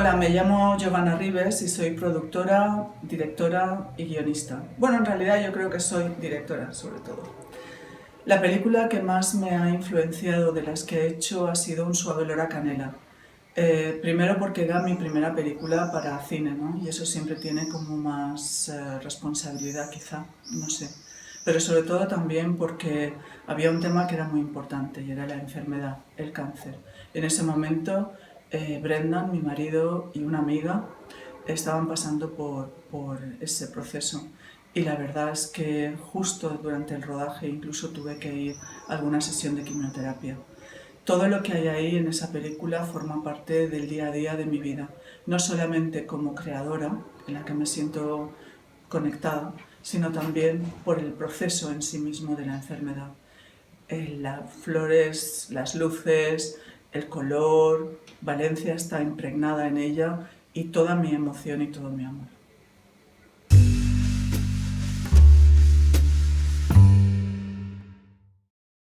Hola, me llamo Giovanna Ribes y soy productora, directora y guionista. Bueno, en realidad yo creo que soy directora, sobre todo. La película que más me ha influenciado de las que he hecho ha sido Un suave olor a canela. Primero porque era mi primera película para cine, ¿no? Y eso siempre tiene como más responsabilidad, quizá, no sé. Pero sobre todo también porque había un tema que era muy importante y era la enfermedad, el cáncer. En ese momento, Brendan, mi marido y una amiga estaban pasando por ese proceso. Y la verdad es que justo durante el rodaje incluso tuve que ir a alguna sesión de quimioterapia. Todo lo que hay ahí en esa película forma parte del día a día de mi vida, no solamente como creadora, en la que me siento conectada, sino también por el proceso en sí mismo de la enfermedad. Las flores, las luces, el color, Valencia está impregnada en ella y toda mi emoción y todo mi amor.